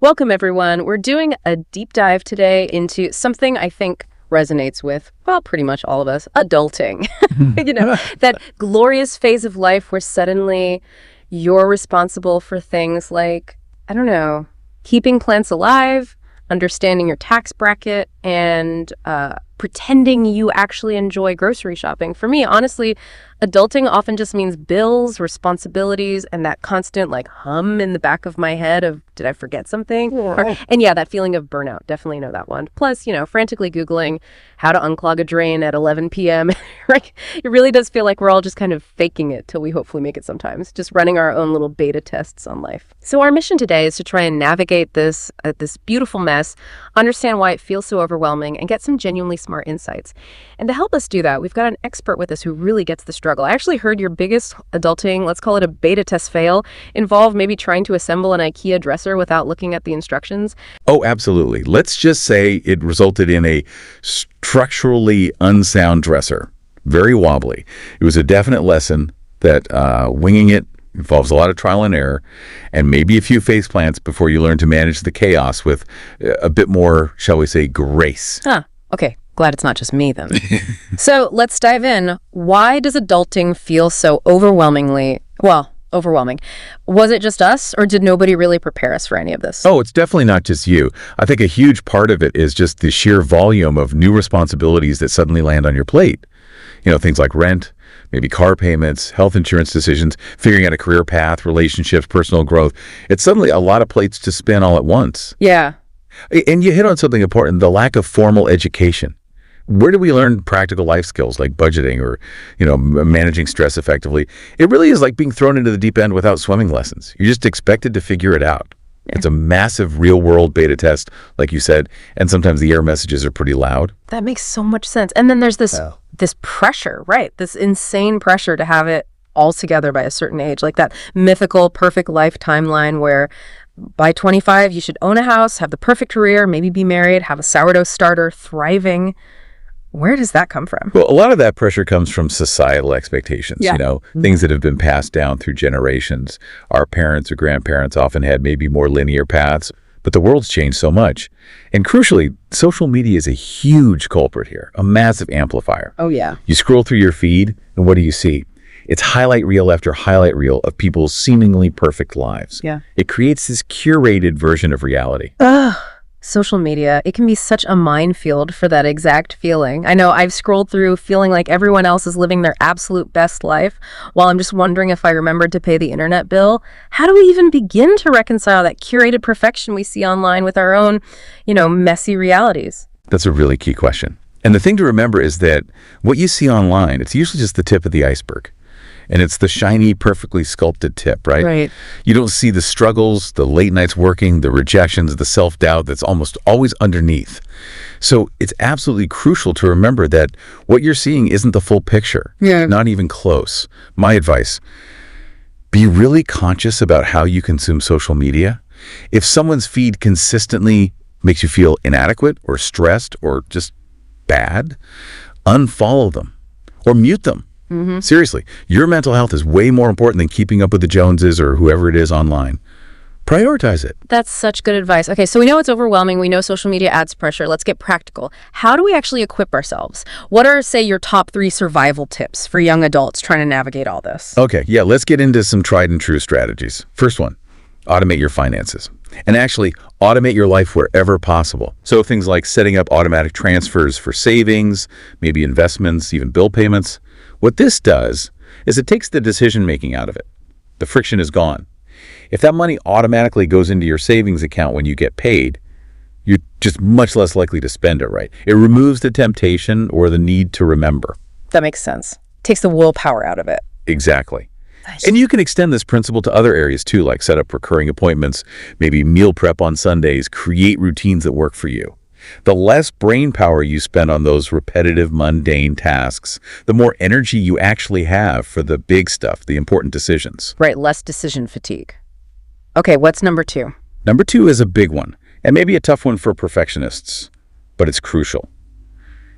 Welcome, everyone. We're doing a deep dive today into something I think resonates with, well, pretty much all of us, adulting. That glorious phase of life where suddenly you're responsible for things like, I don't know, keeping plants alive, understanding your tax bracket, and pretending you actually enjoy grocery shopping. For me, honestly, adulting often just means bills, responsibilities, and that constant hum in the back of my head of, did I forget something? And yeah, that feeling of burnout. Definitely know that one. Plus, frantically Googling how to unclog a drain at 11 p.m. Right? It really does feel like we're all just kind of faking it till we hopefully make it sometimes, just running our own little beta tests on life. So our mission today is to try and navigate this beautiful mess, understand why it feels so overwhelming, and get some genuinely smart insights. And to help us do that, we've got an expert with us who really gets the struggle. I actually heard your biggest adulting, let's call it a beta test fail, involve maybe trying to assemble an IKEA dresser without looking at the instructions. Oh, absolutely. Let's just say it resulted in a structurally unsound dresser. Very wobbly. It was a definite lesson that winging it involves a lot of trial and error and maybe a few face plants before you learn to manage the chaos with a bit more, shall we say, grace. Okay. Glad it's not just me then. So let's dive in. Why does adulting feel so overwhelming? Was it just us, or did nobody really prepare us for any of this? Oh, it's definitely not just you. I think a huge part of it is just the sheer volume of new responsibilities that suddenly land on your plate. Things like rent, maybe car payments, health insurance decisions, figuring out a career path, relationships, personal growth. It's suddenly a lot of plates to spin all at once. Yeah. And you hit on something important, the lack of formal education. Where do we learn practical life skills like budgeting or, managing stress effectively? It really is like being thrown into the deep end without swimming lessons. You're just expected to figure it out. Yeah. It's a massive real-world beta test, like you said, and sometimes the error messages are pretty loud. That makes so much sense. And then there's this pressure, right? This insane pressure to have it all together by a certain age, like that mythical perfect life timeline where by 25, you should own a house, have the perfect career, maybe be married, have a sourdough starter, thriving. Where does that come from? Well, a lot of that pressure comes from societal expectations, things that have been passed down through generations. Our parents or grandparents often had maybe more linear paths, but the world's changed so much. And crucially, social media is a huge culprit here, a massive amplifier. Oh, yeah. You scroll through your feed, and what do you see? It's highlight reel after highlight reel of people's seemingly perfect lives. Yeah. It creates this curated version of reality. Social media, it can be such a minefield for that exact feeling. I know I've scrolled through feeling like everyone else is living their absolute best life while I'm just wondering if I remembered to pay the internet bill. How do we even begin to reconcile that curated perfection we see online with our own, messy realities? That's a really key question. And the thing to remember is that what you see online, it's usually just the tip of the iceberg. And it's the shiny, perfectly sculpted tip, right? Right. You don't see the struggles, the late nights working, the rejections, the self-doubt that's almost always underneath. So it's absolutely crucial to remember that what you're seeing isn't the full picture. Yeah. Not even close. My advice, be really conscious about how you consume social media. If someone's feed consistently makes you feel inadequate or stressed or just bad, unfollow them or mute them. Mm-hmm. Seriously, your mental health is way more important than keeping up with the Joneses or whoever it is online. Prioritize it. That's such good advice. Okay, so we know it's overwhelming. We know social media adds pressure. Let's get practical. How do we actually equip ourselves? What are, say, your top 3 survival tips for young adults trying to navigate all this? Okay, yeah, let's get into some tried and true strategies. First one, automate your finances. And actually, automate your life wherever possible. So things like setting up automatic transfers for savings, maybe investments, even bill payments. What this does is it takes the decision-making out of it. The friction is gone. If that money automatically goes into your savings account when you get paid, you're just much less likely to spend it, right? It removes the temptation or the need to remember. That makes sense. Takes the willpower out of it. Exactly. Nice. And you can extend this principle to other areas too, like set up recurring appointments, maybe meal prep on Sundays, create routines that work for you. The less brain power you spend on those repetitive, mundane tasks, the more energy you actually have for the big stuff, the important decisions. Right, less decision fatigue. Okay, what's number 2? Number 2 is a big one, and maybe a tough one for perfectionists, but it's crucial.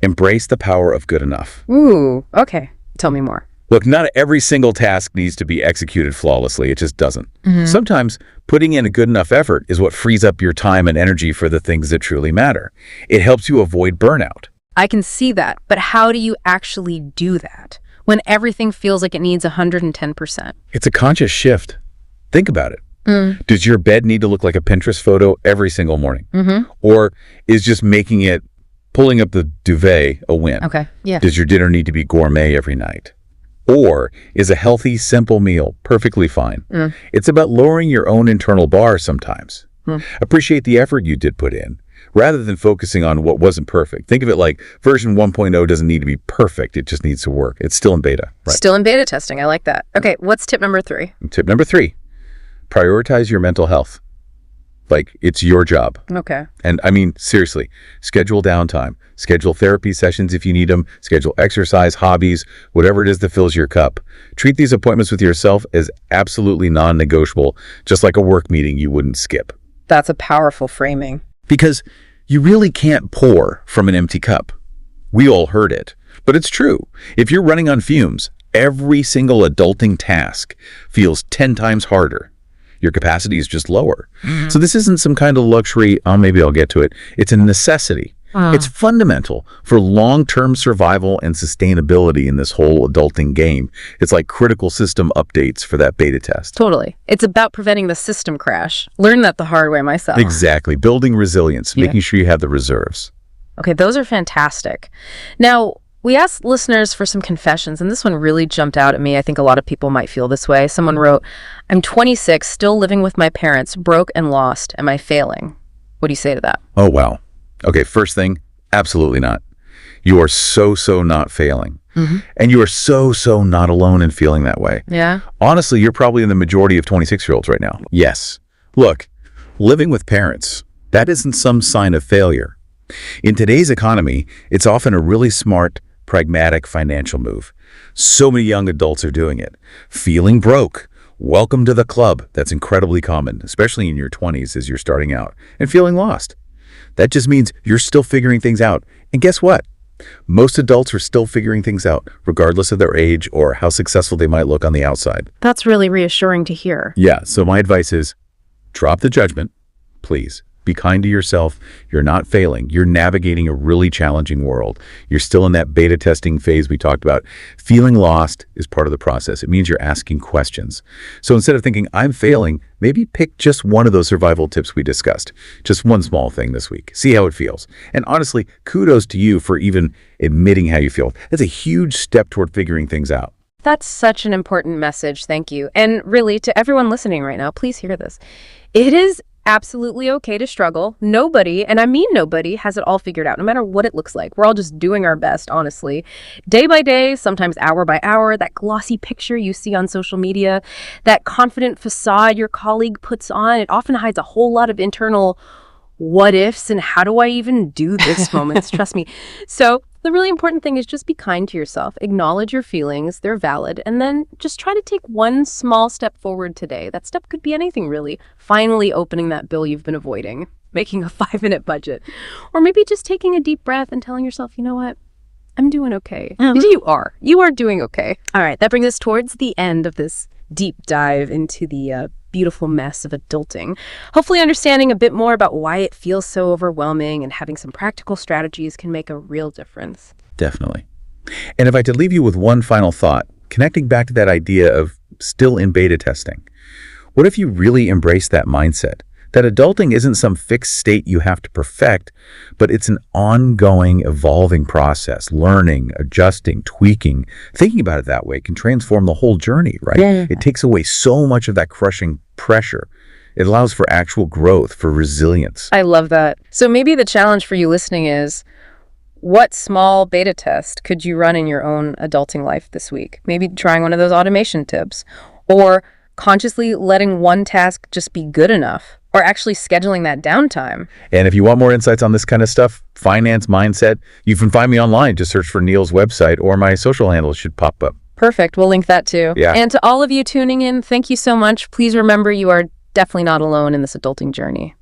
Embrace the power of good enough. Ooh, okay. Tell me more. Look, not every single task needs to be executed flawlessly. It just doesn't. Sometimes putting in a good enough effort is what frees up your time and energy for the things that truly matter. It helps you avoid burnout. I can see that, but how do you actually do that when everything feels like it needs 110%? It's a conscious shift. Think about it. Does your bed need to look like a Pinterest photo every single morning? Or is just pulling up the duvet a win? Okay, yeah. Does your dinner need to be gourmet every night? Or is a healthy, simple meal perfectly fine? It's about lowering your own internal bar sometimes. Appreciate the effort you did put in, rather than focusing on what wasn't perfect. Think of it like version 1.0 doesn't need to be perfect. It just needs to work. It's still in beta. Right? Still in beta testing. I like that. Okay, what's tip number 3? Tip number 3, prioritize your mental health. Like, it's your job. Okay. And I mean, seriously, schedule downtime, schedule therapy sessions if you need them, schedule exercise, hobbies, whatever it is that fills your cup. Treat these appointments with yourself as absolutely non-negotiable, just like a work meeting you wouldn't skip. That's a powerful framing. Because you really can't pour from an empty cup. We all heard it, but it's true. If you're running on fumes, every single adulting task feels 10 times harder. Your capacity is just lower. So this isn't some kind of luxury, maybe I'll get to it. It's a necessity. It's fundamental for long-term survival and sustainability in this whole adulting game. It's like critical system updates for that beta test. Totally. It's about preventing the system crash. Learned that the hard way myself. Exactly. Building resilience, making sure you have the reserves. Okay, those are fantastic. Now, we asked listeners for some confessions, and this one really jumped out at me. I think a lot of people might feel this way. Someone wrote, I'm 26, still living with my parents, broke and lost. Am I failing? What do you say to that? Oh, wow. Okay, first thing, absolutely not. You are so not failing. And you are so not alone in feeling that way. Yeah. Honestly, you're probably in the majority of 26-year-olds right now. Yes. Look, living with parents, that isn't some sign of failure. In today's economy, it's often a really smart, pragmatic financial move. So many young adults are doing it. Feeling broke. Welcome to the club. That's incredibly common, especially in your 20s as you're starting out. And feeling lost. That just means you're still figuring things out. And guess what? Most adults are still figuring things out, regardless of their age or how successful they might look on the outside. That's really reassuring to hear. Yeah, so my advice is drop the judgment, please. Be kind to yourself. You're not failing. You're navigating a really challenging world. You're still in that beta testing phase we talked about. Feeling lost is part of the process. It means you're asking questions. So instead of thinking, I'm failing, maybe pick just one of those survival tips we discussed. Just one small thing this week. See how it feels. And honestly, kudos to you for even admitting how you feel. That's a huge step toward figuring things out. That's such an important message. Thank you. And really, to everyone listening right now, please hear this. It is absolutely okay to struggle. Nobody, and I mean nobody, has it all figured out, no matter what it looks like. We're all just doing our best, honestly. Day by day, sometimes hour by hour, that glossy picture you see on social media, that confident facade your colleague puts on, it often hides a whole lot of internal what ifs and how do I even do this moments, trust me. So the really important thing is just be kind to yourself, acknowledge your feelings, they're valid, and then just try to take one small step forward today. That step could be anything, really. Finally opening that bill you've been avoiding, making a 5-minute budget, or maybe just taking a deep breath and telling yourself, you know what? I'm doing okay. You are doing okay. All right, that brings us towards the end of this deep dive into the beautiful mess of adulting. Hopefully understanding a bit more about why it feels so overwhelming and having some practical strategies can make a real difference. Definitely. And if I could leave you with one final thought, connecting back to that idea of still in beta testing, what if you really embrace that mindset? That adulting isn't some fixed state you have to perfect, but it's an ongoing, evolving process, learning, adjusting, tweaking. Thinking about it that way can transform the whole journey, right? Yeah. It takes away so much of that crushing pressure. It allows for actual growth, for resilience. I love that. So maybe the challenge for you listening is, what small beta test could you run in your own adulting life this week? Maybe trying one of those automation tips, or consciously letting one task just be good enough, or actually scheduling that downtime. And if you want more insights on this kind of stuff, finance, mindset, you can find me online. Just search for Neil's website, or my social handles should pop up. Perfect. We'll link that too. Yeah. And to all of you tuning in, thank you so much. Please remember you are definitely not alone in this adulting journey.